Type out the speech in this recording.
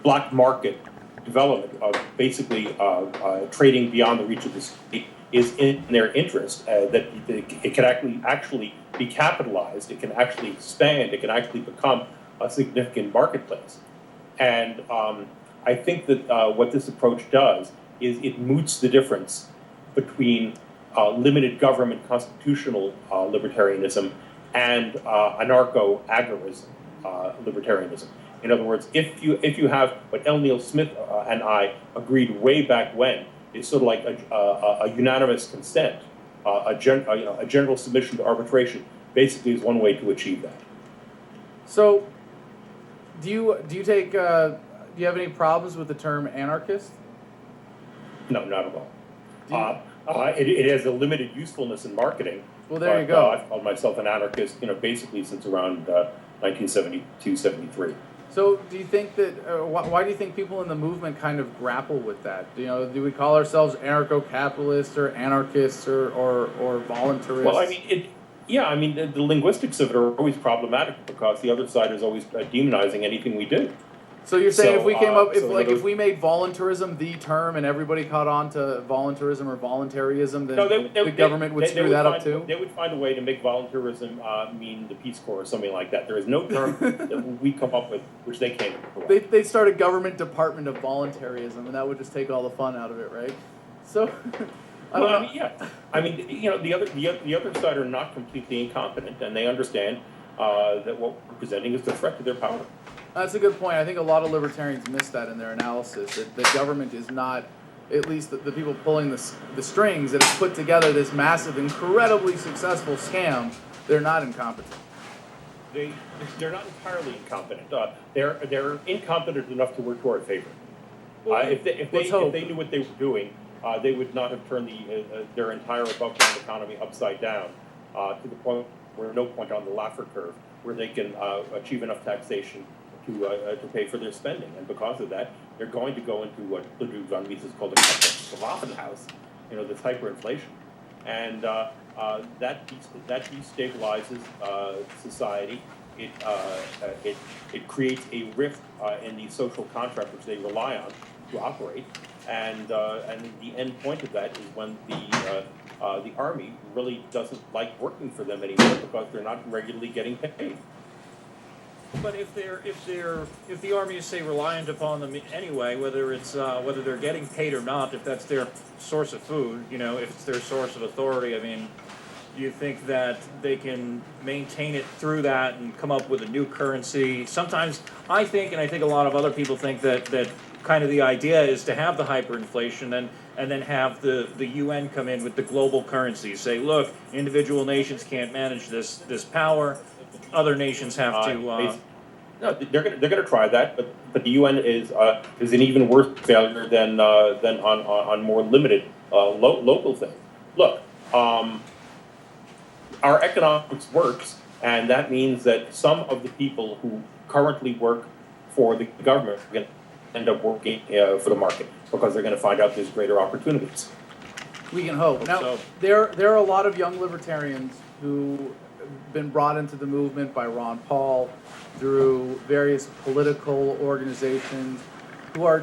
black market development of basically trading beyond the reach of the state is in their interest, that it can actually be capitalized, it can actually expand, it can actually become a significant marketplace. And I think that what this approach does is it moots the difference between limited government constitutional libertarianism and anarcho-agorism libertarianism. In other words, if you have what L. Neil Smith and I agreed way back when is sort of like a unanimous consent, a general submission to arbitration, basically is one way to achieve that. So, do you take do you have any problems with the term anarchist? No, not at all. It has a limited usefulness in marketing. Well, there you go. I've called myself an anarchist, basically since around 1972, 73. So, do you think that why do you think people in the movement kind of grapple with that? Do we call ourselves anarcho-capitalists or anarchists or voluntarists? Well, I mean, the linguistics of it are always problematic because the other side is always demonizing anything we do. So you're saying if we came up, if we made voluntarism the term and everybody caught on to voluntarism or voluntarism, then the government would screw that up too? They would find a way to make voluntarism mean the Peace Corps or something like that. There is no term that we come up with which they can't come up with. They'd start a government department of voluntarism, and that would just take all the fun out of it, right? So, the other side are not completely incompetent, and they understand that what we're presenting is the threat to their power. That's a good point. I think a lot of libertarians miss that in their analysis, that the government is not, at least the people pulling the strings that have put together this massive, incredibly successful scam, they're not incompetent. They're not entirely incompetent. They're incompetent enough to work to our favor. If they knew what they were doing, they would not have turned their entire above-ground economy upside down to the point where no point on the Laffer curve where they can achieve enough taxation to pay for their spending, and because of that, they're going to go into what Ludwig von Mises called a Waffenhaus, this hyperinflation, and that destabilizes society. It creates a rift in the social contract which they rely on to operate, and the end point of that is when the army really doesn't like working for them anymore because they're not regularly getting paid. But if the army is, say, reliant upon them anyway, whether they're getting paid or not, if that's their source of food, if it's their source of authority, do you think that they can maintain it through that and come up with a new currency? Sometimes I think, and I think a lot of other people think that kind of the idea is to have the hyperinflation and then have the UN come in with the global currency. Say, look, individual nations can't manage this power. Other nations have to. No, they're going to try that, but the UN is an even worse failure than on more limited local things. Look, our economics works, and that means that some of the people who currently work for the government are going to end up working for the market because they're going to find out there's greater opportunities. We can hope. Now, there are a lot of young libertarians who been brought into the movement by Ron Paul through various political organizations who are